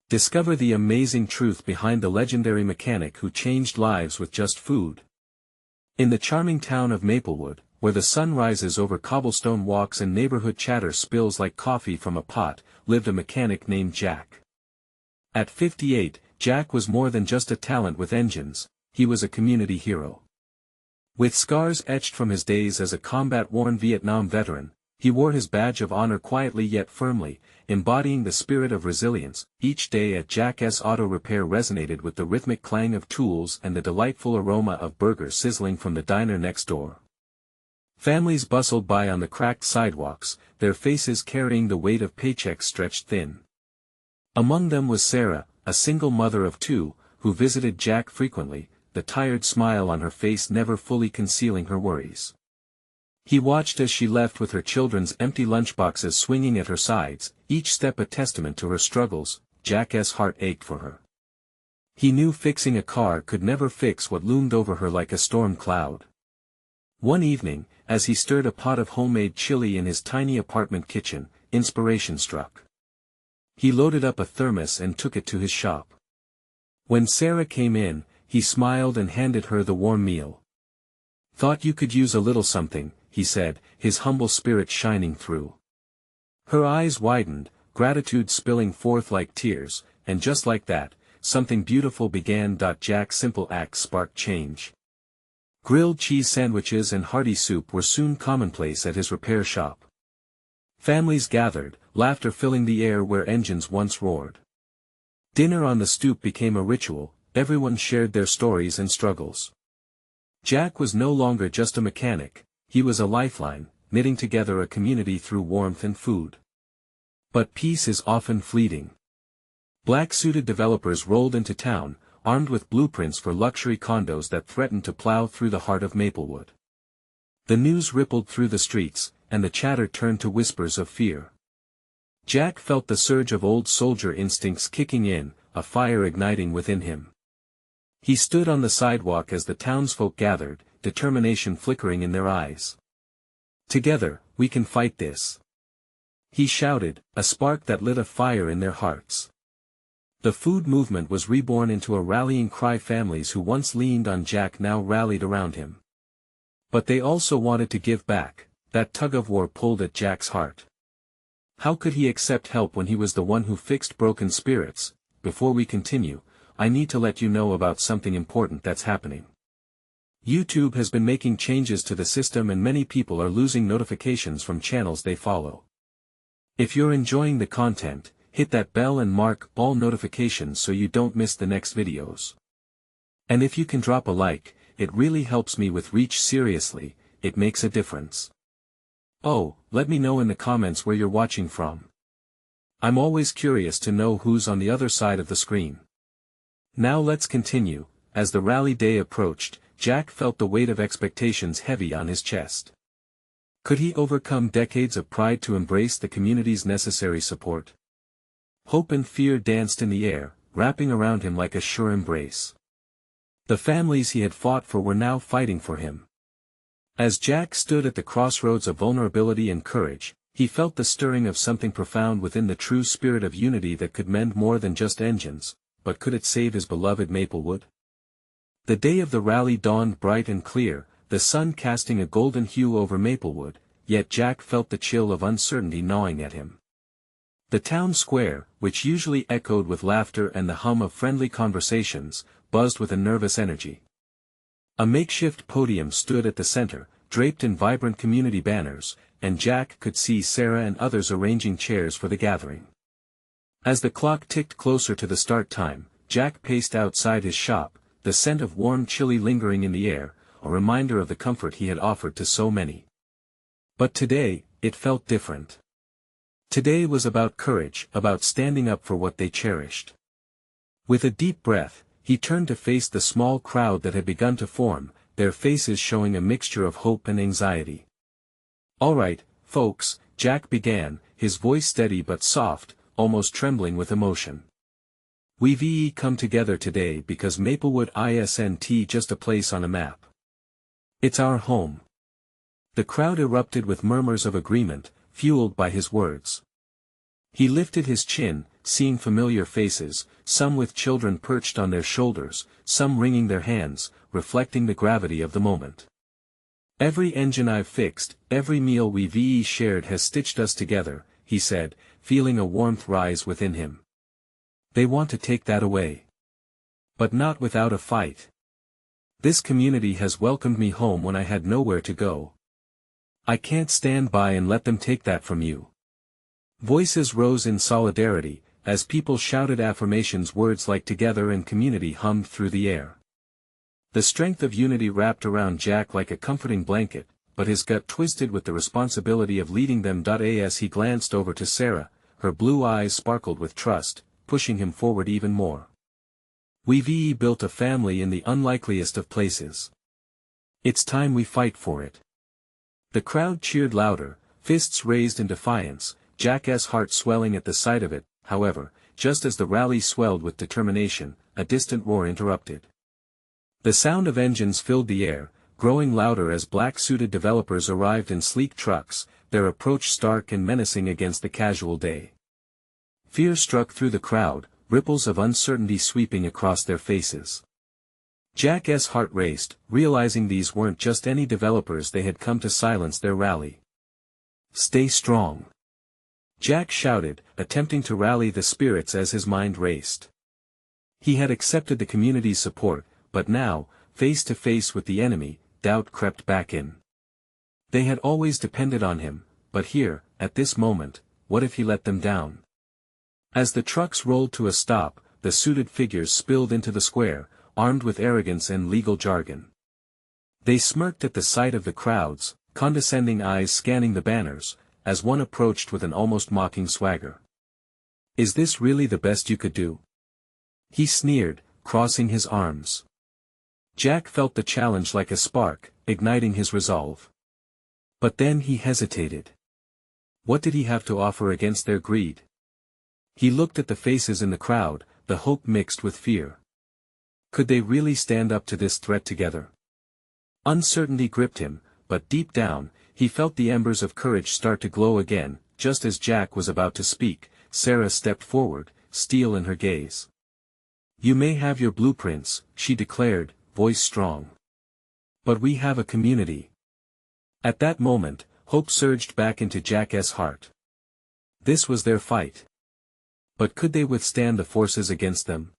Discover the amazing truth behind the legendary mechanic who changed lives with just food. In the charming town of Maplewood, where the sun rises over cobblestone walks and neighborhood chatter spills like coffee from a pot, lived a mechanic named Jack. At 58, Jack was more than just a talent with engines, he was a community hero. With scars etched from his days as a combat-worn Vietnam veteran, he wore his badge of honor quietly yet firmly, embodying the spirit of resilience. Each day at Jack's Auto Repair resonated with the rhythmic clang of tools and the delightful aroma of burgers sizzling from the diner next door. Families bustled by on the cracked sidewalks, their faces carrying the weight of paychecks stretched thin. Among them was Sarah, a single mother of two, who visited Jack frequently, the tired smile on her face never fully concealing her worries. He watched as she left with her children's empty lunchboxes swinging at her sides, each step a testament to her struggles. Jack's heart ached for her. He knew fixing a car could never fix what loomed over her like a storm cloud. One evening, as he stirred a pot of homemade chili in his tiny apartment kitchen, inspiration struck. He loaded up a thermos and took it to his shop. When Sarah came in, he smiled and handed her the warm meal. "Thought you could use a little something," he said, his humble spirit shining through. Her eyes widened, gratitude spilling forth like tears, and just like that, something beautiful began. Jack's simple acts sparked change. Grilled cheese sandwiches and hearty soup were soon commonplace at his repair shop. Families gathered, laughter filling the air where engines once roared. Dinner on the stoop became a ritual, everyone shared their stories and struggles. Jack was no longer just a mechanic, he was a lifeline, knitting together a community through warmth and food. But peace is often fleeting. Black-suited developers rolled into town, armed with blueprints for luxury condos that threatened to plow through the heart of Maplewood. The news rippled through the streets, and the chatter turned to whispers of fear. Jack felt the surge of old soldier instincts kicking in, a fire igniting within him. He stood on the sidewalk as the townsfolk gathered, determination flickering in their eyes. "Together, we can fight this," he shouted, a spark that lit a fire in their hearts. The food movement was reborn into a rallying cry. Families who once leaned on Jack now rallied around him. But they also wanted to give back, that tug-of-war pulled at Jack's heart. How could he accept help when he was the one who fixed broken spirits? Before we continue, I need to let you know about something important that's happening. YouTube has been making changes to the system and many people are losing notifications from channels they follow. If you're enjoying the content, hit that bell and mark all notifications so you don't miss the next videos. And if you can drop a like, it really helps me with reach. Seriously, it makes a difference. Oh, let me know in the comments where you're watching from. I'm always curious to know who's on the other side of the screen. Now let's continue. As the rally day approached, Jack felt the weight of expectations heavy on his chest. Could he overcome decades of pride to embrace the community's necessary support? Hope and fear danced in the air, wrapping around him like a sure embrace. The families he had fought for were now fighting for him. As Jack stood at the crossroads of vulnerability and courage, he felt the stirring of something profound within, the true spirit of unity that could mend more than just engines. But could it save his beloved Maplewood? The day of the rally dawned bright and clear, the sun casting a golden hue over Maplewood, yet Jack felt the chill of uncertainty gnawing at him. The town square, which usually echoed with laughter and the hum of friendly conversations, buzzed with a nervous energy. A makeshift podium stood at the center, draped in vibrant community banners, and Jack could see Sarah and others arranging chairs for the gathering. As the clock ticked closer to the start time, Jack paced outside his shop, the scent of warm chili lingering in the air, a reminder of the comfort he had offered to so many. But today, it felt different. Today was about courage, about standing up for what they cherished. With a deep breath, he turned to face the small crowd that had begun to form, their faces showing a mixture of hope and anxiety. "All right, folks," Jack began, his voice steady but soft, almost trembling with emotion. "We've come together today because Maplewood isn't just a place on a map. It's our home." The crowd erupted with murmurs of agreement, fueled by his words. He lifted his chin, seeing familiar faces, some with children perched on their shoulders, some wringing their hands, reflecting the gravity of the moment. "Every engine I've fixed, every meal we've shared has stitched us together," he said, feeling a warmth rise within him. "They want to take that away. But not without a fight. This community has welcomed me home when I had nowhere to go. I can't stand by and let them take that from you." Voices rose in solidarity, as people shouted affirmations, words like together and community hummed through the air. The strength of unity wrapped around Jack like a comforting blanket, but his gut twisted with the responsibility of leading them. As he glanced over to Sarah, her blue eyes sparkled with trust, pushing him forward even more. "We've built a family in the unlikeliest of places. It's time we fight for it." The crowd cheered louder, fists raised in defiance, Jack's heart swelling at the sight of it. However, just as the rally swelled with determination, a distant roar interrupted. The sound of engines filled the air, growing louder as black-suited developers arrived in sleek trucks, their approach stark and menacing against the casual day. Fear struck through the crowd, ripples of uncertainty sweeping across their faces. Jack's heart raced, realizing these weren't just any developers, they had come to silence their rally. "Stay strong," Jack shouted, attempting to rally the spirits as his mind raced. He had accepted the community's support, but now, face to face with the enemy, doubt crept back in. They had always depended on him, but here, at this moment, what if he let them down? As the trucks rolled to a stop, the suited figures spilled into the square, armed with arrogance and legal jargon. They smirked at the sight of the crowds, condescending eyes scanning the banners, as one approached with an almost mocking swagger. "Is this really the best you could do?" he sneered, crossing his arms. Jack felt the challenge like a spark, igniting his resolve. But then he hesitated. What did he have to offer against their greed? He looked at the faces in the crowd, the hope mixed with fear. Could they really stand up to this threat together? Uncertainty gripped him, but deep down, he felt the embers of courage start to glow again. Just as Jack was about to speak, Sarah stepped forward, steel in her gaze. "You may have your blueprints," she declared, voice strong. "But we have a community." At that moment, hope surged back into Jack's heart. This was their fight. But could they withstand the forces against them?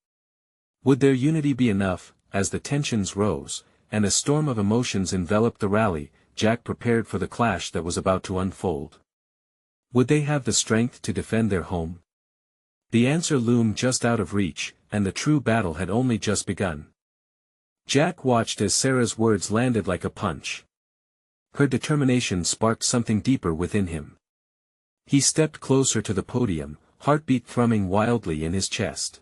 Would their unity be enough? As the tensions rose, and a storm of emotions enveloped the rally, Jack prepared for the clash that was about to unfold. Would they have the strength to defend their home? The answer loomed just out of reach, and the true battle had only just begun. Jack watched as Sarah's words landed like a punch. Her determination sparked something deeper within him. He stepped closer to the podium, heartbeat thrumming wildly in his chest.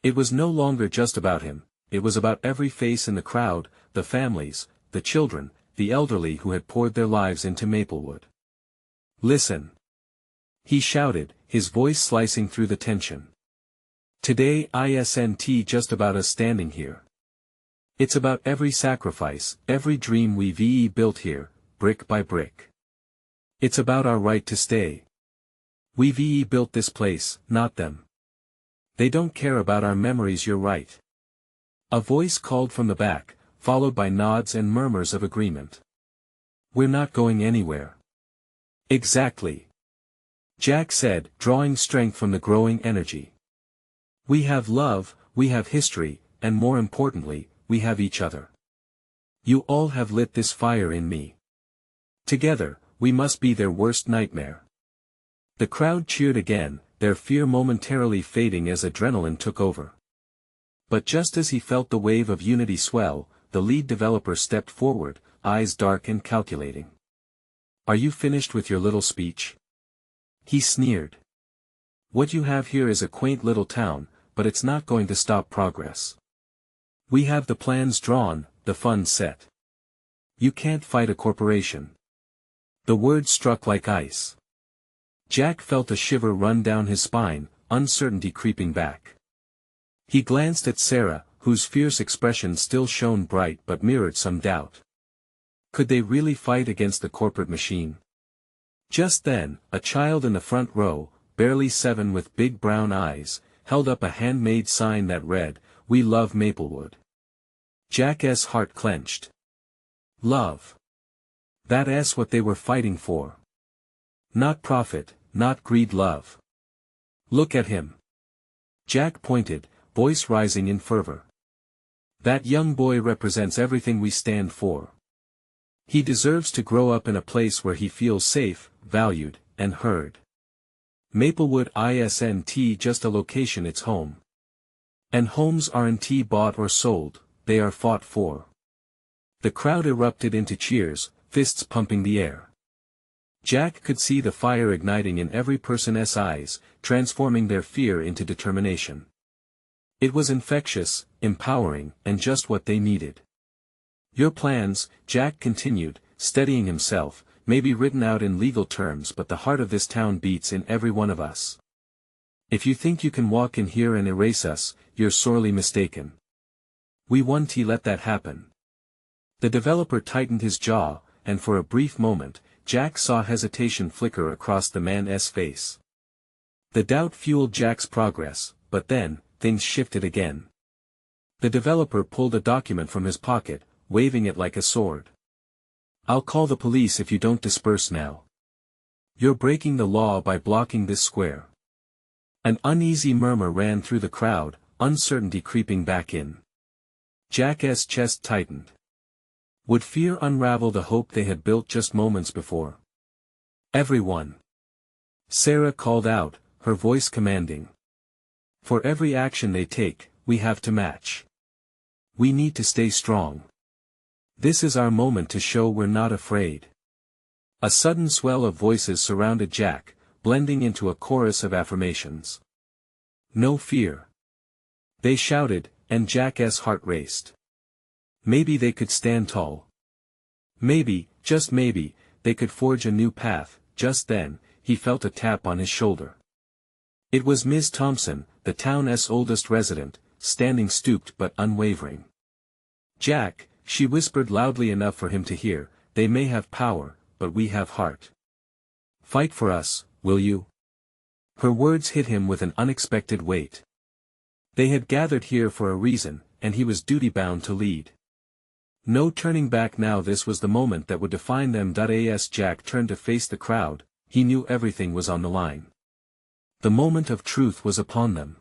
It was no longer just about him, it was about every face in the crowd, the families, the children, the elderly who had poured their lives into Maplewood. "Listen!" he shouted, his voice slicing through the tension. "Today isn't just about us standing here. It's about every sacrifice, every dream we've built here, brick by brick. It's about our right to stay. We've built this place, not them. They don't care about our memories, you're right." A voice called from the back, followed by nods and murmurs of agreement. "We're not going anywhere." "Exactly," Jack said, drawing strength from the growing energy. "We have love, we have history, and more importantly, we have each other. You all have lit this fire in me. Together, we must be their worst nightmare." The crowd cheered again, their fear momentarily fading as adrenaline took over. But just as he felt the wave of unity swell, the lead developer stepped forward, eyes dark and calculating. "Are you finished with your little speech?" he sneered. "What you have here is a quaint little town, but it's not going to stop progress. We have the plans drawn, the funds set. You can't fight a corporation." The words struck like ice. Jack felt a shiver run down his spine, uncertainty creeping back. He glanced at Sarah, whose fierce expression still shone bright but mirrored some doubt. Could they really fight against the corporate machine? Just then, a child in the front row, barely 7 with big brown eyes, held up a handmade sign that read, "We love Maplewood." Jack's heart clenched. Love. That's what they were fighting for. Not profit, not greed, love. Look at him. Jack pointed, voice rising in fervor. That young boy represents everything we stand for. He deserves to grow up in a place where he feels safe, valued, and heard. Maplewood isn't just a location, it's home. And homes aren't bought or sold, they are fought for. The crowd erupted into cheers, fists pumping the air. Jack could see the fire igniting in every person's eyes, transforming their fear into determination. It was infectious, empowering, and just what they needed. Your plans, Jack continued, steadying himself, may be written out in legal terms, but the heart of this town beats in every one of us. If you think you can walk in here and erase us, you're sorely mistaken. We won't let that happen. The developer tightened his jaw, and for a brief moment, Jack saw hesitation flicker across the man's face. The doubt fueled Jack's progress, but then, things shifted again. The developer pulled a document from his pocket, waving it like a sword. "I'll call the police if you don't disperse now. You're breaking the law by blocking this square." An uneasy murmur ran through the crowd, uncertainty creeping back in. Jack's chest tightened. Would fear unravel the hope they had built just moments before? "Everyone!" Sarah called out, her voice commanding. "For every action they take, we have to match. We need to stay strong. This is our moment to show we're not afraid." A sudden swell of voices surrounded Jack, blending into a chorus of affirmations. "No fear." They shouted, and Jack's heart raced. Maybe they could stand tall. Maybe, just maybe, they could forge a new path. Just then, he felt a tap on his shoulder. It was Ms. Thompson, the town's oldest resident, standing stooped but unwavering. "Jack," she whispered loudly enough for him to hear, "they may have power, but we have heart. Fight for us, will you?" Her words hit him with an unexpected weight. They had gathered here for a reason, and he was duty-bound to lead. No turning back now. This was the moment that would define them. As Jack turned to face the crowd, he knew everything was on the line. The moment of truth was upon them.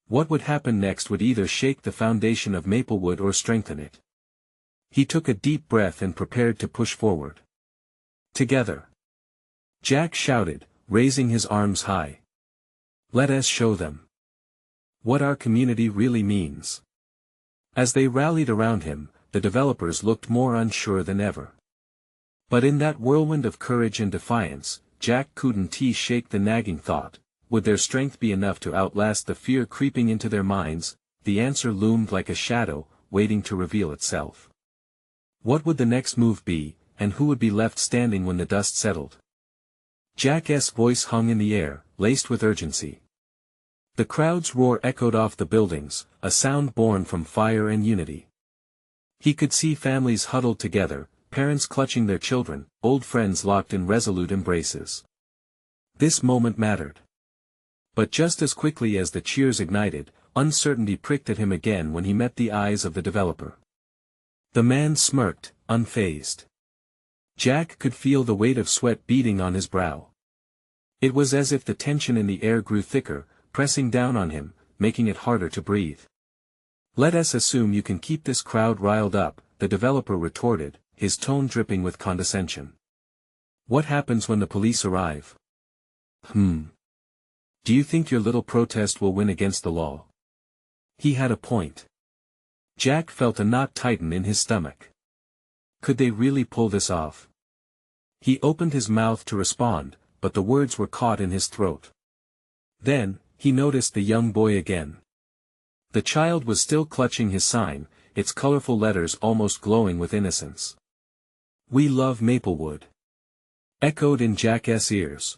What would happen next would either shake the foundation of Maplewood or strengthen it. He took a deep breath and prepared to push forward. "Together!" Jack shouted, raising his arms high. "Let us show them what our community really means." As they rallied around him, the developers looked more unsure than ever. But in that whirlwind of courage and defiance, Jack couldn't shake the nagging thought, would their strength be enough to outlast the fear creeping into their minds? The answer loomed like a shadow, waiting to reveal itself. What would the next move be, and who would be left standing when the dust settled? Jack's voice hung in the air, laced with urgency. The crowd's roar echoed off the buildings, a sound born from fire and unity. He could see families huddled together, parents clutching their children, old friends locked in resolute embraces. This moment mattered. But just as quickly as the cheers ignited, uncertainty pricked at him again when he met the eyes of the developer. The man smirked, unfazed. Jack could feel the weight of sweat beading on his brow. It was as if the tension in the air grew thicker, pressing down on him, making it harder to breathe. "Let us assume you can keep this crowd riled up," the developer retorted, his tone dripping with condescension. "What happens when the police arrive? Do you think your little protest will win against the law?" He had a point. Jack felt a knot tighten in his stomach. Could they really pull this off? He opened his mouth to respond, but the words were caught in his throat. Then, he noticed the young boy again. The child was still clutching his sign, its colorful letters almost glowing with innocence. "We love Maplewood," echoed in Jack's ears.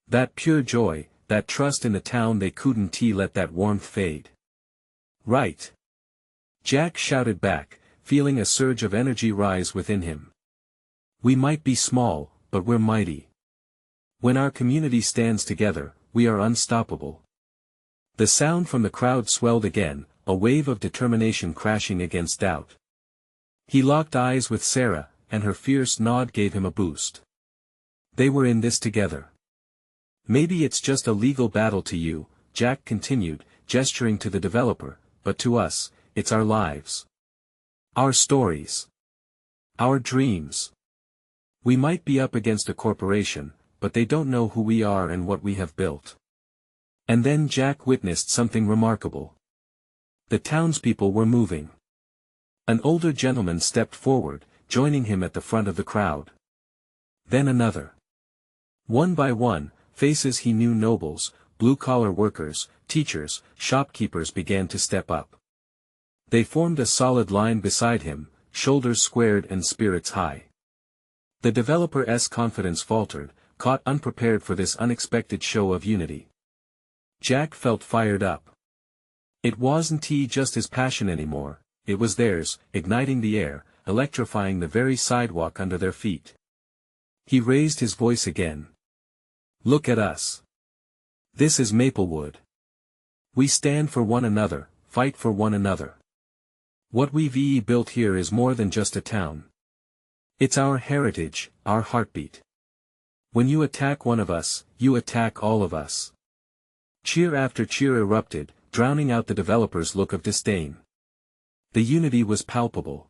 That pure joy, that trust in the town. They couldn't let that warmth fade. "Right!" Jack shouted back, feeling a surge of energy rise within him. "We might be small, but we're mighty. When our community stands together, we are unstoppable. The sound from the crowd swelled again, a wave of determination crashing against doubt. He locked eyes with Sarah, and her fierce nod gave him a boost. They were in this together. Maybe it's just a legal battle to you, Jack continued, gesturing to the developer, but to us, it's our lives. Our stories. Our dreams. We might be up against a corporation, but they don't know who we are and what we have built. And then Jack witnessed something remarkable. The townspeople were moving. An older gentleman stepped forward, joining him at the front of the crowd. Then another. One by one, faces he knew, nobles, blue-collar workers, teachers, shopkeepers, began to step up. They formed a solid line beside him, shoulders squared and spirits high. The developer's confidence faltered, caught unprepared for this unexpected show of unity. Jack felt fired up. It wasn't just his passion anymore, it was theirs, igniting the air, electrifying the very sidewalk under their feet. He raised his voice again. Look at us. This is Maplewood. We stand for one another, fight for one another. What we've built here is more than just a town. It's our heritage, our heartbeat. When you attack one of us, you attack all of us. Cheer after cheer erupted, drowning out the developer's look of disdain. The unity was palpable.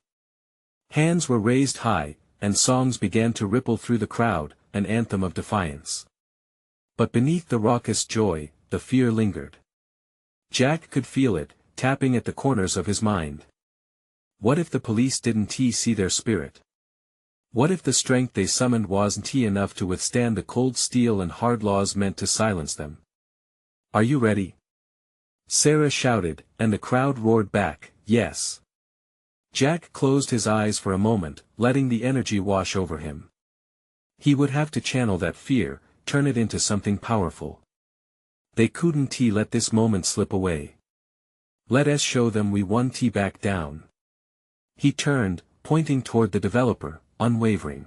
Hands were raised high, and songs began to ripple through the crowd, an anthem of defiance. But beneath the raucous joy, the fear lingered. Jack could feel it, tapping at the corners of his mind. What if the police didn't see their spirit? What if the strength they summoned wasn't enough to withstand the cold steel and hard laws meant to silence them? Are you ready? Sarah shouted, and the crowd roared back, yes. Jack closed his eyes for a moment, letting the energy wash over him. He would have to channel that fear, turn it into something powerful. They couldn't let this moment slip away. Let us show them we won't back down. He turned, pointing toward the developer, unwavering.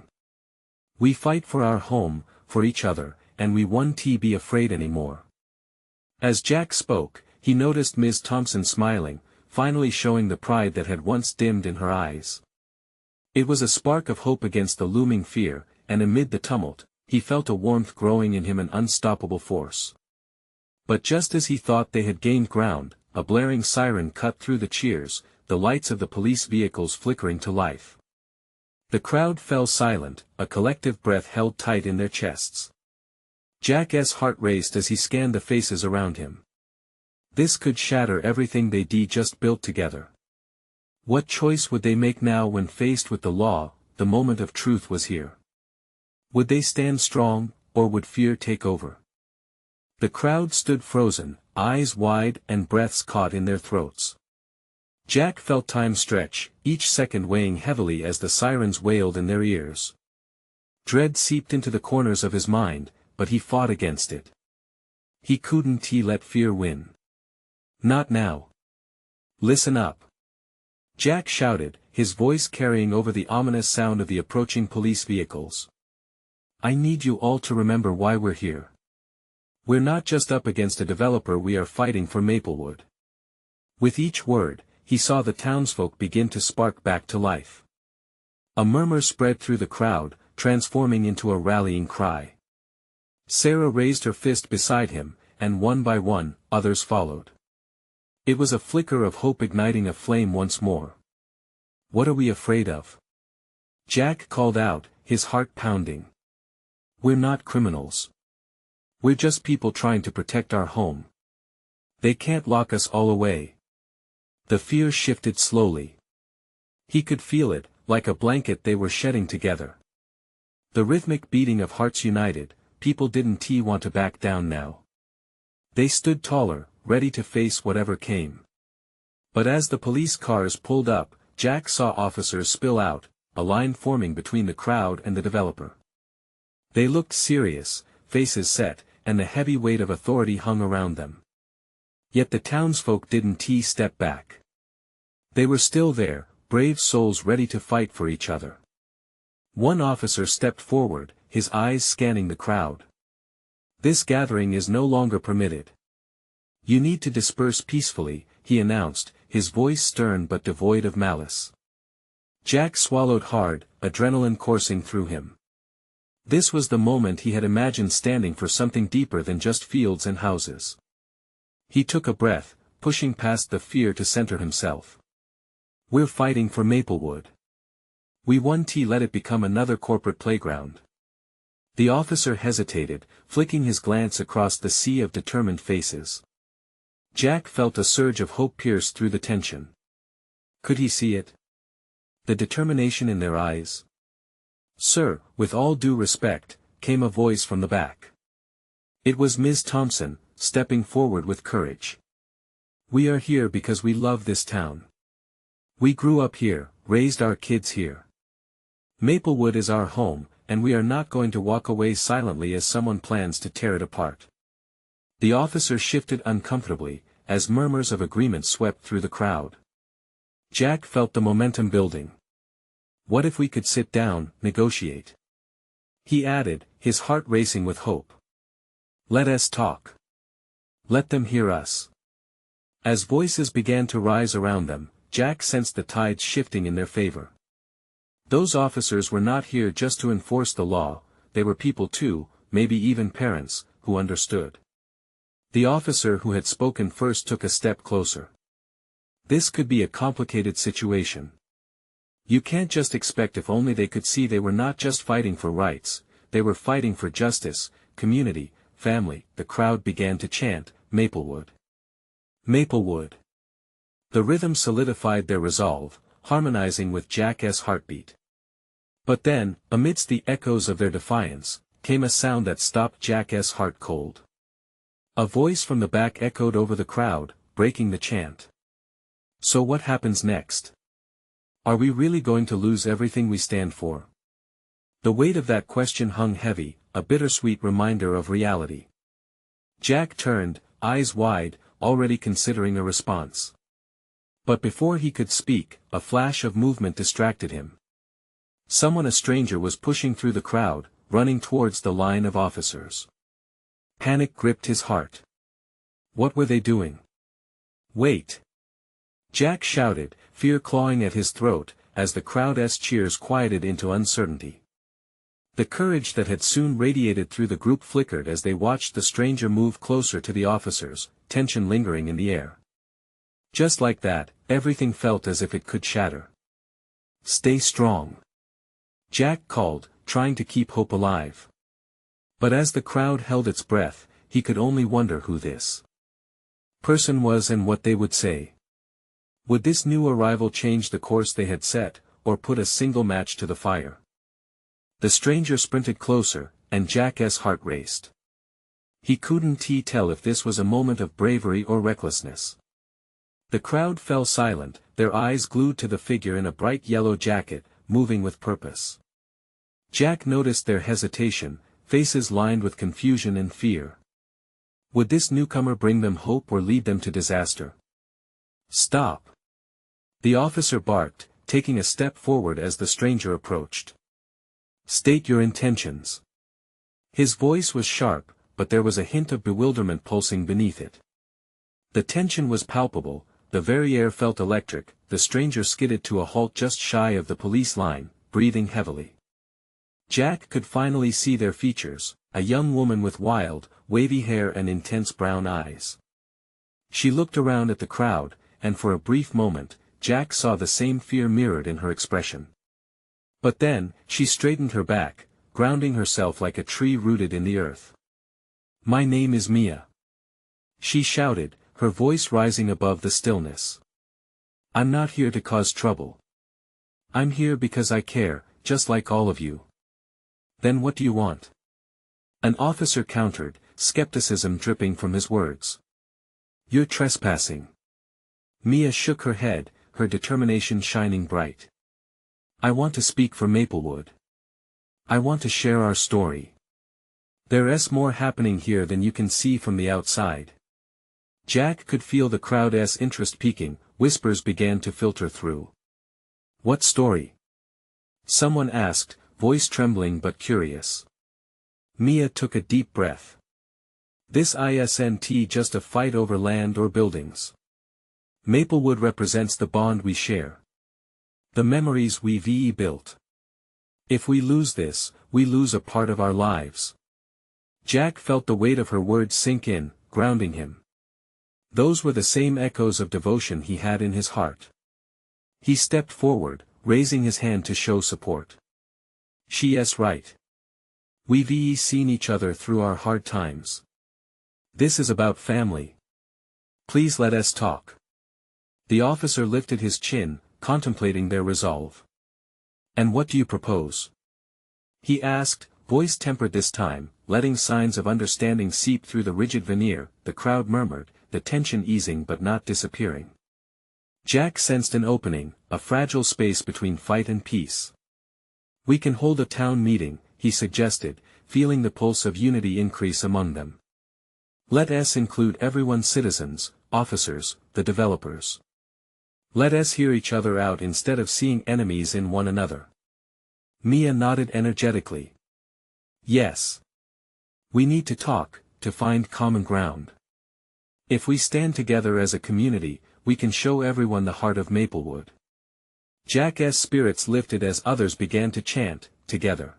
We fight for our home, for each other, and we won't be afraid anymore. As Jack spoke, he noticed Ms. Thompson smiling, finally showing the pride that had once dimmed in her eyes. It was a spark of hope against the looming fear, and amid the tumult, he felt a warmth growing in him, an unstoppable force. But just as he thought they had gained ground, a blaring siren cut through the cheers, the lights of the police vehicles flickering to life. The crowd fell silent, a collective breath held tight in their chests. Jack's heart raced as he scanned the faces around him. This could shatter everything they just built together. What choice would they make now when faced with the law? The moment of truth was here. Would they stand strong, or would fear take over? The crowd stood frozen, eyes wide and breaths caught in their throats. Jack felt time stretch, each second weighing heavily as the sirens wailed in their ears. Dread seeped into the corners of his mind, but he fought against it. He couldn't let fear win. Not now. Listen up. Jack shouted, his voice carrying over the ominous sound of the approaching police vehicles. I need you all to remember why we're here. We're not just up against a developer, we are fighting for Maplewood. With each word, he saw the townsfolk begin to spark back to life. A murmur spread through the crowd, transforming into a rallying cry. Sarah raised her fist beside him, and one by one, others followed. It was a flicker of hope igniting a flame once more. What are we afraid of? Jack called out, his heart pounding. We're not criminals. We're just people trying to protect our home. They can't lock us all away. The fear shifted slowly. He could feel it, like a blanket they were shedding together. The rhythmic beating of hearts united, people didn't want to back down now. They stood taller, ready to face whatever came. But as the police cars pulled up, Jack saw officers spill out, a line forming between the crowd and the developer. They looked serious, faces set, and the heavy weight of authority hung around them. Yet the townsfolk didn't step back. They were still there, brave souls ready to fight for each other. One officer stepped forward, his eyes scanning the crowd. This gathering is no longer permitted. You need to disperse peacefully, he announced, his voice stern but devoid of malice. Jack swallowed hard, adrenaline coursing through him. This was the moment he had imagined standing for something deeper than just fields and houses. He took a breath, pushing past the fear to center himself. We're fighting for Maplewood. We won't let it become another corporate playground. The officer hesitated, flicking his glance across the sea of determined faces. Jack felt a surge of hope pierce through the tension. Could he see it? The determination in their eyes? Sir, with all due respect, came a voice from the back. It was Ms. Thompson, stepping forward with courage. We are here because we love this town. We grew up here, raised our kids here. Maplewood is our home, and we are not going to walk away silently as someone plans to tear it apart. The officer shifted uncomfortably, as murmurs of agreement swept through the crowd. Jack felt the momentum building. What if we could sit down, negotiate? He added, his heart racing with hope. Let us talk. Let them hear us. As voices began to rise around them, Jack sensed the tides shifting in their favor. Those officers were not here just to enforce the law, they were people too, maybe even parents, who understood. The officer who had spoken first took a step closer. This could be a complicated situation. You can't just expect. If only they could see they were not just fighting for rights, they were fighting for justice, community, family. The crowd began to chant, Maplewood. Maplewood. The rhythm solidified their resolve, harmonizing with Jack's heartbeat. But then, amidst the echoes of their defiance, came a sound that stopped Jack's heart cold. A voice from the back echoed over the crowd, breaking the chant. So what happens next? Are we really going to lose everything we stand for? The weight of that question hung heavy, a bittersweet reminder of reality. Jack turned, eyes wide, already considering a response. But before he could speak, a flash of movement distracted him. Someone, a stranger, was pushing through the crowd, running towards the line of officers. Panic gripped his heart. What were they doing? Wait! Jack shouted, fear clawing at his throat, as the crowd's cheers quieted into uncertainty. The courage that had soon radiated through the group flickered as they watched the stranger move closer to the officers, tension lingering in the air. Just like that, everything felt as if it could shatter. Stay strong. Jack called, trying to keep hope alive. But as the crowd held its breath, he could only wonder who this person was and what they would say. Would this new arrival change the course they had set, or put a single match to the fire? The stranger sprinted closer, and Jack's heart raced. He couldn't tell if this was a moment of bravery or recklessness. The crowd fell silent, their eyes glued to the figure in a bright yellow jacket, moving with purpose. Jack noticed their hesitation, faces lined with confusion and fear. Would this newcomer bring them hope or lead them to disaster? Stop! The officer barked, taking a step forward as the stranger approached. State your intentions. His voice was sharp, but there was a hint of bewilderment pulsing beneath it. The tension was palpable, the very air felt electric. The stranger skidded to a halt just shy of the police line, breathing heavily. Jack could finally see their features, a young woman with wild, wavy hair and intense brown eyes. She looked around at the crowd, and for a brief moment, Jack saw the same fear mirrored in her expression. But then, she straightened her back, grounding herself like a tree rooted in the earth. My name is Mia. She shouted, her voice rising above the stillness. I'm not here to cause trouble. I'm here because I care, just like all of you. Then what do you want? An officer countered, skepticism dripping from his words. You're trespassing. Mia shook her head, her determination shining bright. I want to speak for Maplewood. I want to share our story. There's more happening here than you can see from the outside. Jack could feel the crowd's interest peaking, whispers began to filter through. What story? Someone asked, voice trembling but curious. Mia took a deep breath. This isn't just a fight over land or buildings. Maplewood represents the bond we share. The memories we've built. If we lose this, we lose a part of our lives. Jack felt the weight of her words sink in, grounding him. Those were the same echoes of devotion he had in his heart. He stepped forward, raising his hand to show support. She's right. We've seen each other through our hard times. This is about family. Please let us talk. The officer lifted his chin, contemplating their resolve. And what do you propose? He asked, voice tempered this time, letting signs of understanding seep through the rigid veneer. The crowd murmured, the tension easing but not disappearing. Jack sensed an opening, a fragile space between fight and peace. We can hold a town meeting, he suggested, feeling the pulse of unity increase among them. Let us include everyone, citizens, officers, the developers. Let us hear each other out instead of seeing enemies in one another. Mia nodded energetically. Yes. We need to talk, to find common ground. If we stand together as a community, we can show everyone the heart of Maplewood. Jack's spirits lifted as others began to chant, together.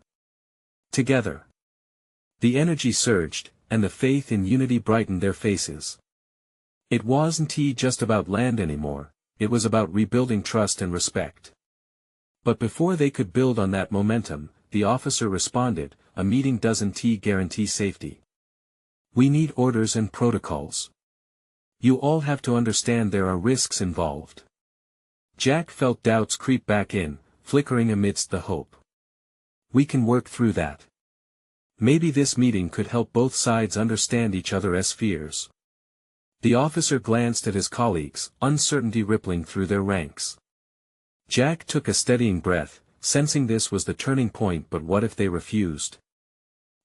Together. The energy surged, and the faith in unity brightened their faces. It wasn't just about land anymore, it was about rebuilding trust and respect. But before they could build on that momentum, the officer responded, a meeting doesn't guarantee safety. We need orders and protocols. You all have to understand there are risks involved. Jack felt doubts creep back in, flickering amidst the hope. We can work through that. Maybe this meeting could help both sides understand each other's fears. The officer glanced at his colleagues, uncertainty rippling through their ranks. Jack took a steadying breath, sensing this was the turning point. But what if they refused?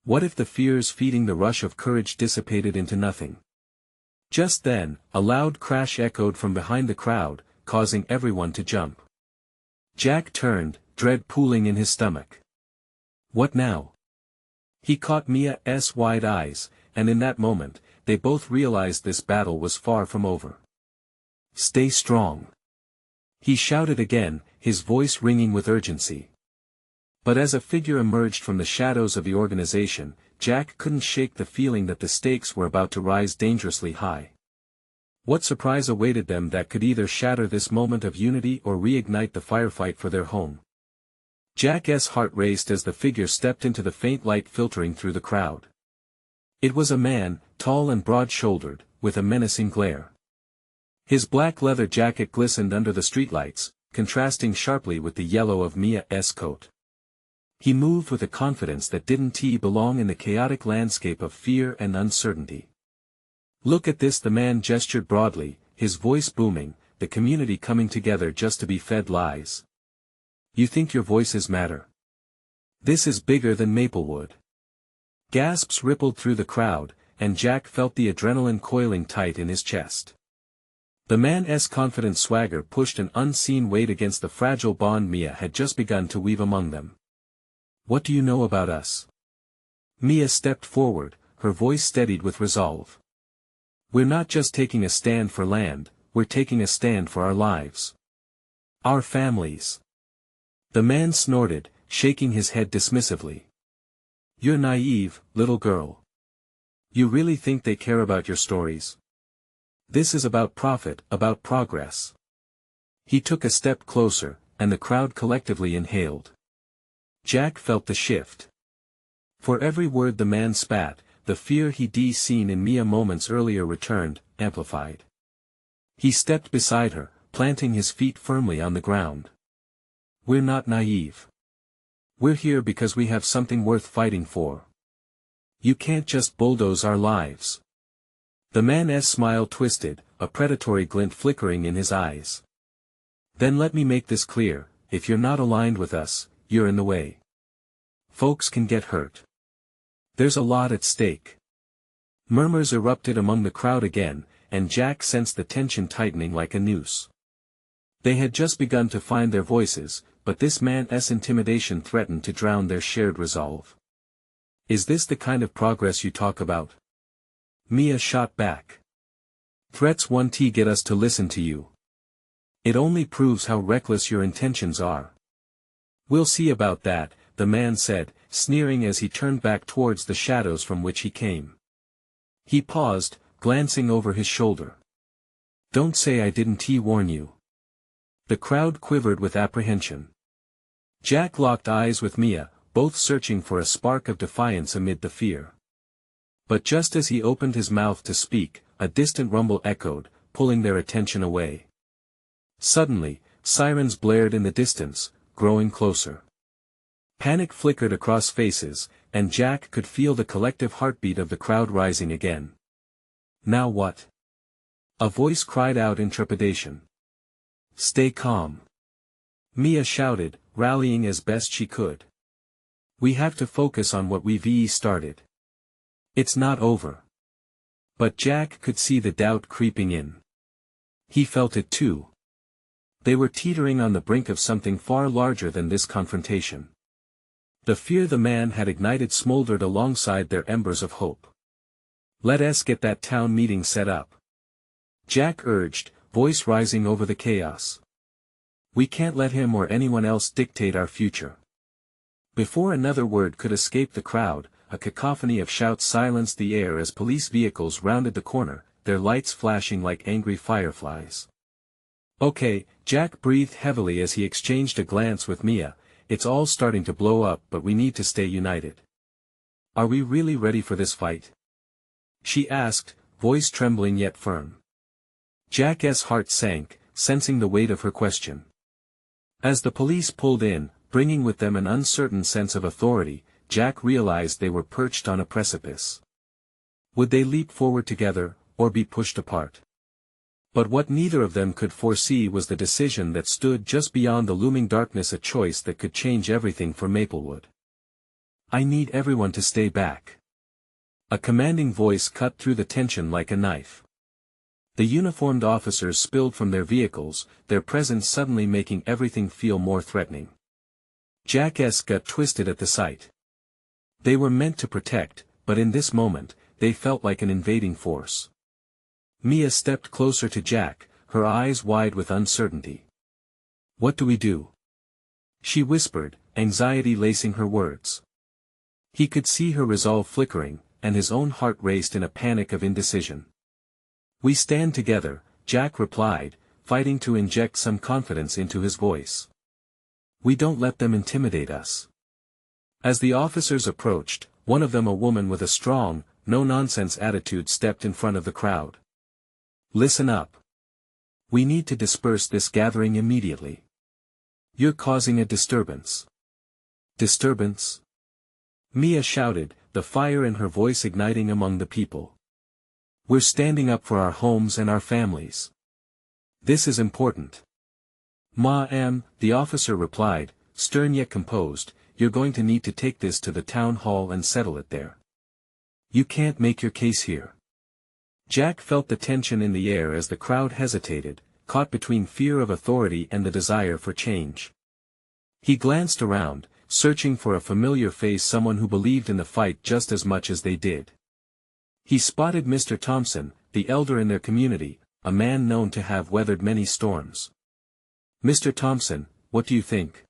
What if the fears feeding the rush of courage dissipated into nothing? Just then, a loud crash echoed from behind the crowd, causing everyone to jump. Jack turned, dread pooling in his stomach. What now? He caught Mia's wide eyes, and in that moment, they both realized this battle was far from over. Stay strong. He shouted again, his voice ringing with urgency. But as a figure emerged from the shadows of the organization, Jack couldn't shake the feeling that the stakes were about to rise dangerously high. What surprise awaited them that could either shatter this moment of unity or reignite the firefight for their home? Jack's heart raced as the figure stepped into the faint light filtering through the crowd. It was a man, tall and broad-shouldered, with a menacing glare. His black leather jacket glistened under the streetlights, contrasting sharply with the yellow of Mia's coat. He moved with a confidence that didn't belong in the chaotic landscape of fear and uncertainty. Look at this, the man gestured broadly, his voice booming, the community coming together just to be fed lies. You think your voices matter? This is bigger than Maplewood. Gasps rippled through the crowd, and Jack felt the adrenaline coiling tight in his chest. The man's confident swagger pushed an unseen weight against the fragile bond Mia had just begun to weave among them. What do you know about us? Mia stepped forward, her voice steadied with resolve. We're not just taking a stand for land, we're taking a stand for our lives. Our families. The man snorted, shaking his head dismissively. You're naive, little girl. You really think they care about your stories? This is about profit, about progress. He took a step closer, and the crowd collectively inhaled. Jack felt the shift. For every word the man spat, the fear he'd seen in Mia moments earlier returned, amplified. He stepped beside her, planting his feet firmly on the ground. We're not naive. We're here because we have something worth fighting for. You can't just bulldoze our lives. The man's smile twisted, a predatory glint flickering in his eyes. Then let me make this clear, if you're not aligned with us, you're in the way. Folks can get hurt. There's a lot at stake. Murmurs erupted among the crowd again, and Jack sensed the tension tightening like a noose. They had just begun to find their voices, but this man's intimidation threatened to drown their shared resolve. Is this the kind of progress you talk about? Mia shot back. Threats won't get us to listen to you. It only proves how reckless your intentions are. We'll see about that, the man said, sneering as he turned back towards the shadows from which he came. He paused, glancing over his shoulder. Don't say I didn't warn you. The crowd quivered with apprehension. Jack locked eyes with Mia, both searching for a spark of defiance amid the fear. But just as he opened his mouth to speak, a distant rumble echoed, pulling their attention away. Suddenly, sirens blared in the distance, growing closer. Panic flickered across faces, and Jack could feel the collective heartbeat of the crowd rising again. Now what? A voice cried out in trepidation. Stay calm. Mia shouted, rallying as best she could. We have to focus on what we've started. It's not over. But Jack could see the doubt creeping in. He felt it too. They were teetering on the brink of something far larger than this confrontation. The fear the man had ignited smoldered alongside their embers of hope. Let us get that town meeting set up. Jack urged, voice rising over the chaos. We can't let him or anyone else dictate our future. Before another word could escape the crowd, a cacophony of shouts silenced the air as police vehicles rounded the corner, their lights flashing like angry fireflies. Okay, Jack breathed heavily as he exchanged a glance with Mia. It's all starting to blow up, but we need to stay united. Are we really ready for this fight? She asked, voice trembling yet firm. Jack's heart sank, sensing the weight of her question. As the police pulled in, bringing with them an uncertain sense of authority, Jack realized they were perched on a precipice. Would they leap forward together, or be pushed apart? But what neither of them could foresee was the decision that stood just beyond the looming darkness, a choice that could change everything for Maplewood. I need everyone to stay back. A commanding voice cut through the tension like a knife. The uniformed officers spilled from their vehicles, their presence suddenly making everything feel more threatening. Jack's gut twisted at the sight. They were meant to protect, but in this moment, they felt like an invading force. Mia stepped closer to Jack, her eyes wide with uncertainty. What do we do? She whispered, anxiety lacing her words. He could see her resolve flickering, and his own heart raced in a panic of indecision. We stand together, Jack replied, fighting to inject some confidence into his voice. We don't let them intimidate us. As the officers approached, one of them, a woman with a strong, no-nonsense attitude, stepped in front of the crowd. Listen up. We need to disperse this gathering immediately. You're causing a disturbance. Disturbance? Mia shouted, the fire in her voice igniting among the people. We're standing up for our homes and our families. This is important. Ma'am, the officer replied, stern yet composed, you're going to need to take this to the town hall and settle it there. You can't make your case here. Jack felt the tension in the air as the crowd hesitated, caught between fear of authority and the desire for change. He glanced around, searching for a familiar face, someone who believed in the fight just as much as they did. He spotted Mr. Thompson, the elder in their community, a man known to have weathered many storms. Mr. Thompson, what do you think?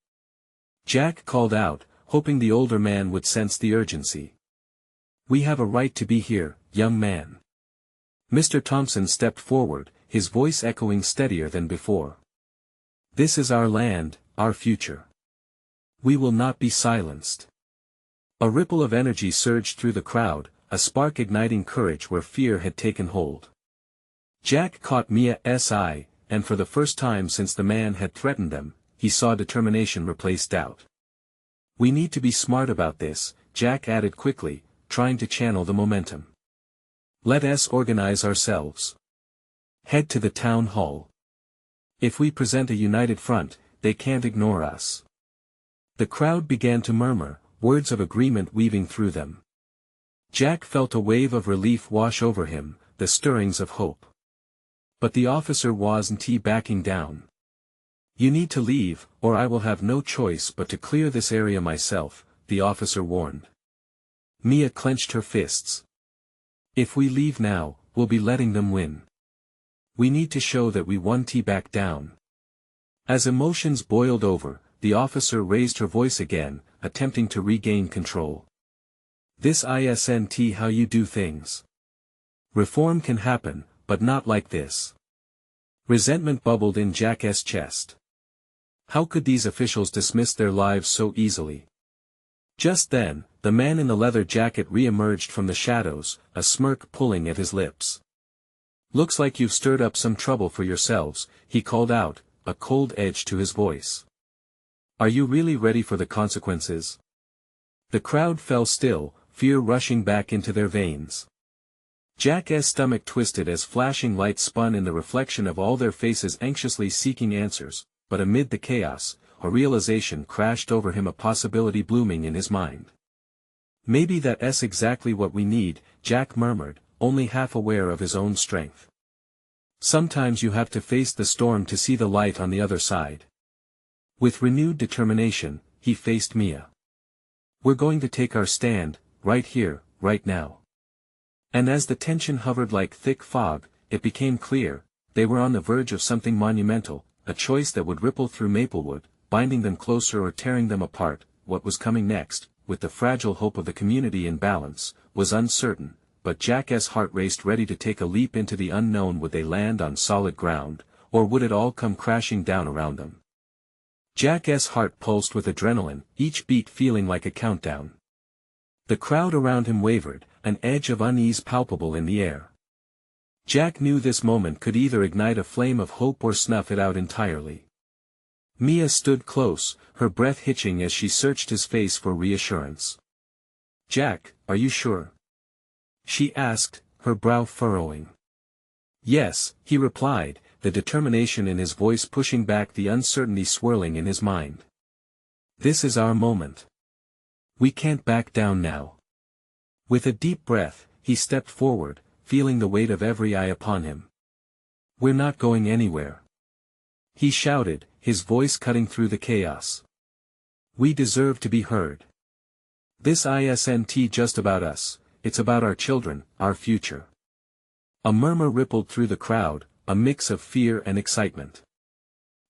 Jack called out, hoping the older man would sense the urgency. We have a right to be here, young man. Mr. Thompson stepped forward, his voice echoing steadier than before. This is our land, our future. We will not be silenced. A ripple of energy surged through the crowd, a spark igniting courage where fear had taken hold. Jack caught Mia's eye, and for the first time since the man had threatened them, he saw determination replace doubt. We need to be smart about this, Jack added quickly, trying to channel the momentum. Let us organize ourselves. Head to the town hall. If we present a united front, they can't ignore us. The crowd began to murmur, words of agreement weaving through them. Jack felt a wave of relief wash over him, the stirrings of hope. But the officer wasn't backing down. You need to leave, or I will have no choice but to clear this area myself, the officer warned. Mia clenched her fists. If we leave now, we'll be letting them win. We need to show that we won't back down. As emotions boiled over, the officer raised her voice again, attempting to regain control. This isn't how you do things. Reform can happen, but not like this. Resentment bubbled in Jack's chest. How could these officials dismiss their lives so easily? Just then, the man in the leather jacket re-emerged from the shadows, a smirk pulling at his lips. "Looks like you've stirred up some trouble for yourselves," he called out, a cold edge to his voice. "Are you really ready for the consequences?" The crowd fell still, fear rushing back into their veins. Jack's stomach twisted as flashing lights spun in the reflection of all their faces anxiously seeking answers, but amid the chaos, a realization crashed over him, a possibility blooming in his mind. "Maybe that's exactly what we need," Jack murmured, only half aware of his own strength. "Sometimes you have to face the storm to see the light on the other side." With renewed determination, he faced Mia. "We're going to take our stand, right here, right now." And as the tension hovered like thick fog, it became clear, they were on the verge of something monumental, a choice that would ripple through Maplewood, binding them closer or tearing them apart. What was coming next, with the fragile hope of the community in balance, was uncertain, but Jack's heart raced, ready to take a leap into the unknown. Would they land on solid ground, or would it all come crashing down around them? Jack's heart pulsed with adrenaline, each beat feeling like a countdown. The crowd around him wavered, an edge of unease palpable in the air. Jack knew this moment could either ignite a flame of hope or snuff it out entirely. Mia stood close, her breath hitching as she searched his face for reassurance. "Jack, are you sure?" she asked, her brow furrowing. "Yes," he replied, the determination in his voice pushing back the uncertainty swirling in his mind. "This is our moment. We can't back down now." With a deep breath, he stepped forward, feeling the weight of every eye upon him. "We're not going anywhere," he shouted, his voice cutting through the chaos. "We deserve to be heard. This isn't just about us, it's about our children, our future." A murmur rippled through the crowd, a mix of fear and excitement.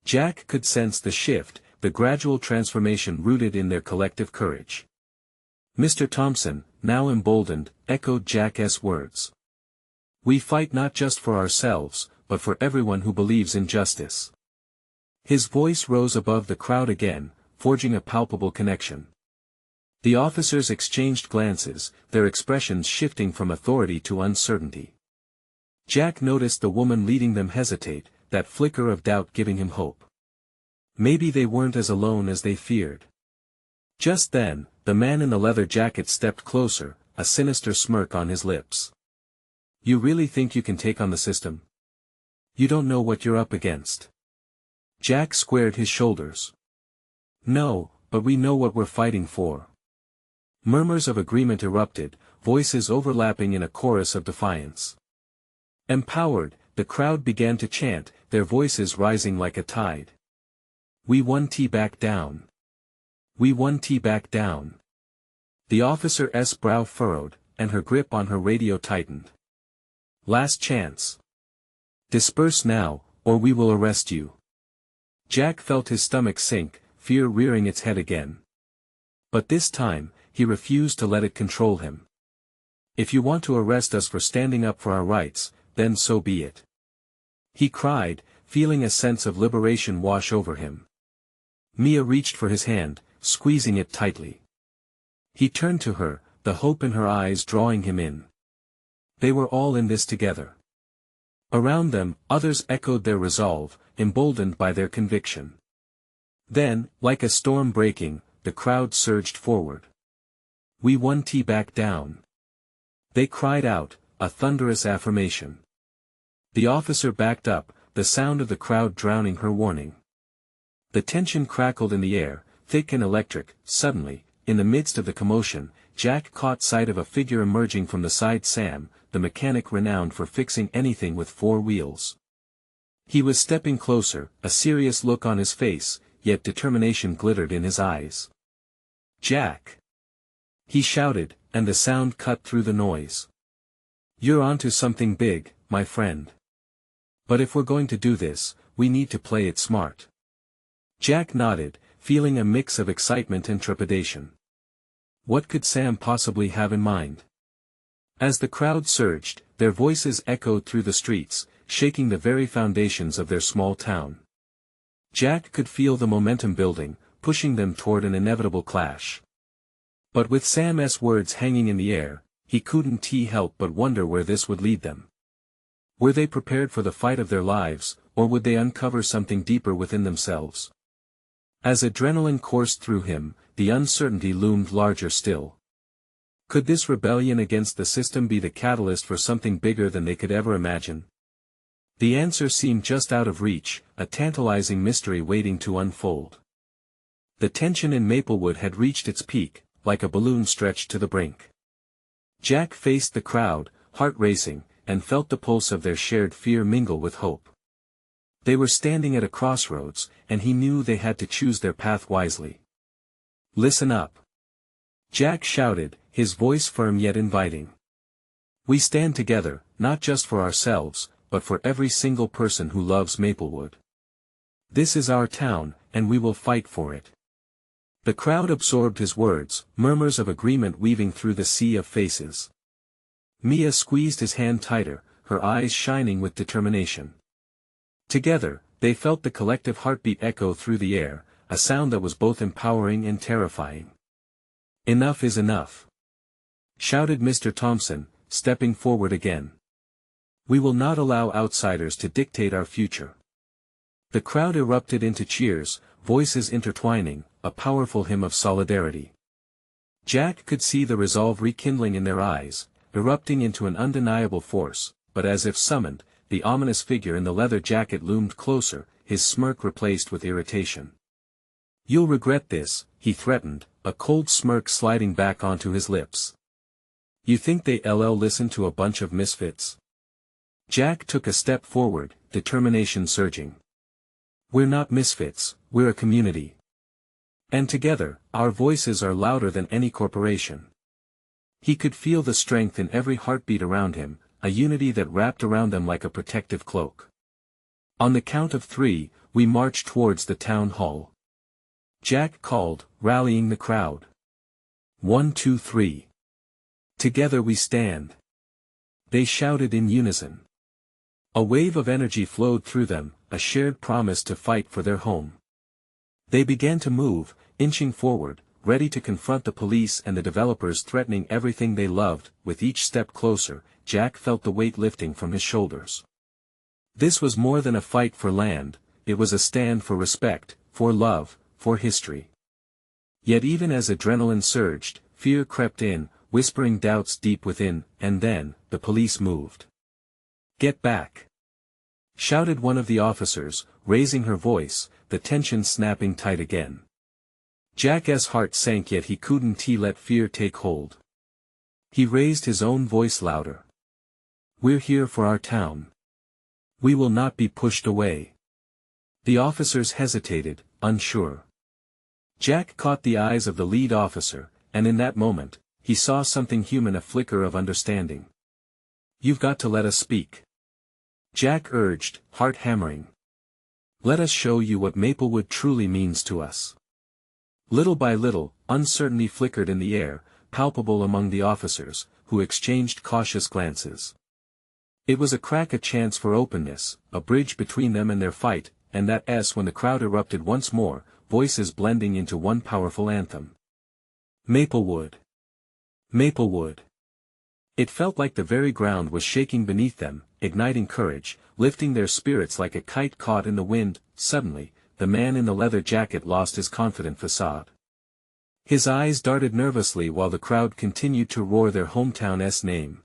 Jack could sense the shift, the gradual transformation rooted in their collective courage. Mr. Thompson, now emboldened, echoed Jack's words. "We fight not just for ourselves, but for everyone who believes in justice." His voice rose above the crowd again, forging a palpable connection. The officers exchanged glances, their expressions shifting from authority to uncertainty. Jack noticed the woman leading them hesitate, that flicker of doubt giving him hope. Maybe they weren't as alone as they feared. Just then, the man in the leather jacket stepped closer, a sinister smirk on his lips. "You really think you can take on the system? You don't know what you're up against." Jack squared his shoulders. "No, but we know what we're fighting for." Murmurs of agreement erupted, voices overlapping in a chorus of defiance. Empowered, the crowd began to chant, their voices rising like a tide. "We won't back down. We won't back down." The officer's brow furrowed, and her grip on her radio tightened. "Last chance. Disperse now, or we will arrest you." Jack felt his stomach sink, fear rearing its head again. But this time, he refused to let it control him. "If you want to arrest us for standing up for our rights, then so be it," he cried, feeling a sense of liberation wash over him. Mia reached for his hand, squeezing it tightly. He turned to her, the hope in her eyes drawing him in. They were all in this together. Around them, others echoed their resolve, emboldened by their conviction. Then, like a storm breaking, the crowd surged forward. "We won't back down." They cried out, a thunderous affirmation. The officer backed up, the sound of the crowd drowning her warning. The tension crackled in the air, thick and electric. Suddenly, in the midst of the commotion, Jack caught sight of a figure emerging from the side. Sam, the mechanic renowned for fixing anything with four wheels. He was stepping closer, a serious look on his face, yet determination glittered in his eyes. "Jack!" he shouted, and the sound cut through the noise. You're onto something big, my friend. But if we're going to do this, we need to play it smart. Jack nodded, feeling a mix of excitement and trepidation. What could Sam possibly have in mind? As the crowd surged, their voices echoed through the streets, shaking the very foundations of their small town. Jack could feel the momentum building, pushing them toward an inevitable clash. But with Sam's words hanging in the air, he couldn't help but wonder where this would lead them. Were they prepared for the fight of their lives, or would they uncover something deeper within themselves? As adrenaline coursed through him, the uncertainty loomed larger still. Could this rebellion against the system be the catalyst for something bigger than they could ever imagine? The answer seemed just out of reach, a tantalizing mystery waiting to unfold. The tension in Maplewood had reached its peak, like a balloon stretched to the brink. Jack faced the crowd, heart racing, and felt the pulse of their shared fear mingle with hope. They were standing at a crossroads, and he knew they had to choose their path wisely. Listen up. Jack shouted, his voice firm yet inviting. We stand together, not just for ourselves, but for every single person who loves Maplewood. This is our town, and we will fight for it. The crowd absorbed his words, murmurs of agreement weaving through the sea of faces. Mia squeezed his hand tighter, her eyes shining with determination. Together, they felt the collective heartbeat echo through the air, a sound that was both empowering and terrifying. Enough is enough, shouted Mr. Thompson, stepping forward again. We will not allow outsiders to dictate our future. The crowd erupted into cheers, voices intertwining, a powerful hymn of solidarity. Jack could see the resolve rekindling in their eyes, erupting into an undeniable force, but as if summoned, the ominous figure in the leather jacket loomed closer, his smirk replaced with irritation. You'll regret this, he threatened, a cold smirk sliding back onto his lips. You think they'll listen to a bunch of misfits? Jack took a step forward, determination surging. We're not misfits, we're a community. And together, our voices are louder than any corporation. He could feel the strength in every heartbeat around him, a unity that wrapped around them like a protective cloak. On the count of 3, we marched towards the town hall. Jack called, rallying the crowd. 1, 2, 3. Together we stand. They shouted in unison. A wave of energy flowed through them, a shared promise to fight for their home. They began to move, inching forward, ready to confront the police and the developers threatening everything they loved. With each step closer, Jack felt the weight lifting from his shoulders. This was more than a fight for land, it was a stand for respect, for love, for history. Yet even as adrenaline surged, fear crept in, whispering doubts deep within, and then, the police moved. Get back! Shouted one of the officers, raising her voice, the tension snapping tight again. Jack's heart sank, yet he couldn't let fear take hold. He raised his own voice louder. We're here for our town. We will not be pushed away. The officers hesitated, unsure. Jack caught the eyes of the lead officer, and in that moment, he saw something human, a flicker of understanding. You've got to let us speak. Jack urged, heart hammering. Let us show you what Maplewood truly means to us. Little by little, uncertainty flickered in the air, palpable among the officers, who exchanged cautious glances. It was a chance for openness, a bridge between them and their fight, and that when the crowd erupted once more, voices blending into one powerful anthem. Maplewood! Maplewood! It felt like the very ground was shaking beneath them, igniting courage, lifting their spirits like a kite caught in the wind. Suddenly, the man in the leather jacket lost his confident facade. His eyes darted nervously while the crowd continued to roar their hometown's name.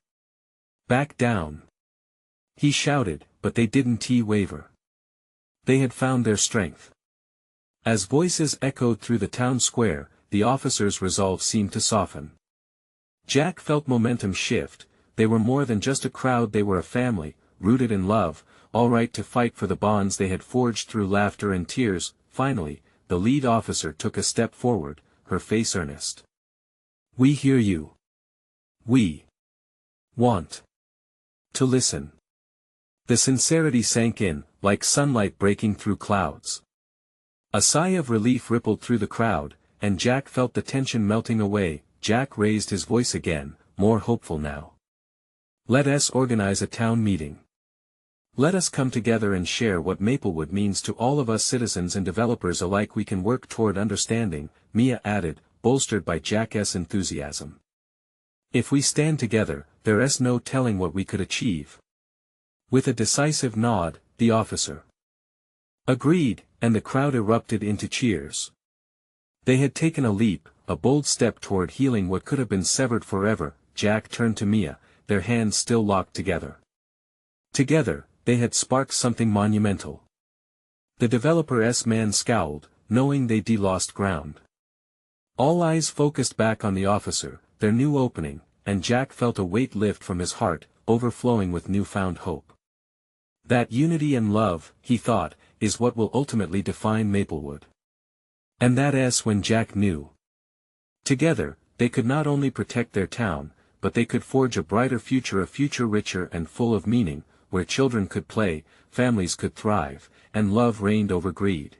Back down! He shouted, but they didn't waver. They had found their strength. As voices echoed through the town square, the officers' resolve seemed to soften. Jack felt momentum shift. They were more than just a crowd, they were a family, rooted in love, all right to fight for the bonds they had forged through laughter and tears. Finally, the lead officer took a step forward, her face earnest. We hear you. We want To listen. The sincerity sank in, like sunlight breaking through clouds. A sigh of relief rippled through the crowd, and Jack felt the tension melting away. Jack raised his voice again, more hopeful now. Let us organize a town meeting. Let us come together and share what Maplewood means to all of us citizens and developers alike. We can work toward understanding, Mia added, bolstered by Jack's enthusiasm. If we stand together, there's no telling what we could achieve. With a decisive nod, the officer agreed, and the crowd erupted into cheers. They had taken a leap, a bold step toward healing what could have been severed forever. Jack turned to Mia, their hands still locked together. Together, they had sparked something monumental. The developer's man scowled, knowing they'd lost ground. All eyes focused back on the officer, their new opening, and Jack felt a weight lift from his heart, overflowing with newfound hope. That unity and love, he thought, is what will ultimately define Maplewood. And that's when Jack knew. Together, they could not only protect their town, but they could forge a brighter future, a future richer and full of meaning, where children could play, families could thrive, and love reigned over greed.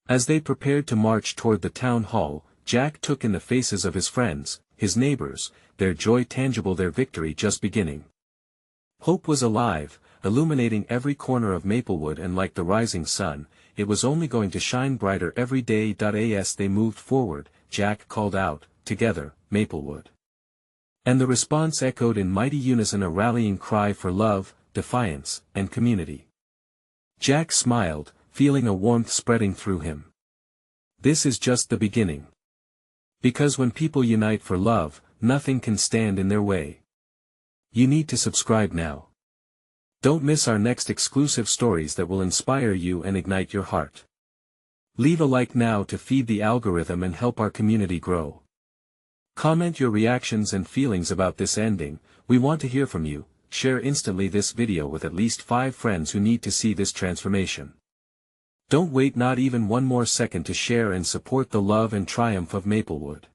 As they prepared to march toward the town hall, Jack took in the faces of his friends, his neighbors, their joy tangible, their victory just beginning. Hope was alive, illuminating every corner of Maplewood, and like the rising sun, it was only going to shine brighter every day. As they moved forward, Jack called out, "Together, Maplewood." And the response echoed in mighty unison, a rallying cry for love, defiance, and community. Jack smiled, feeling a warmth spreading through him. This is just the beginning. Because when people unite for love, nothing can stand in their way. You need to subscribe now. Don't miss our next exclusive stories that will inspire you and ignite your heart. Leave a like now to feed the algorithm and help our community grow. Comment your reactions and feelings about this ending. We want to hear from you. Share instantly this video with at least 5 friends who need to see this transformation. Don't wait not even one more second to share and support the love and triumph of Maplewood.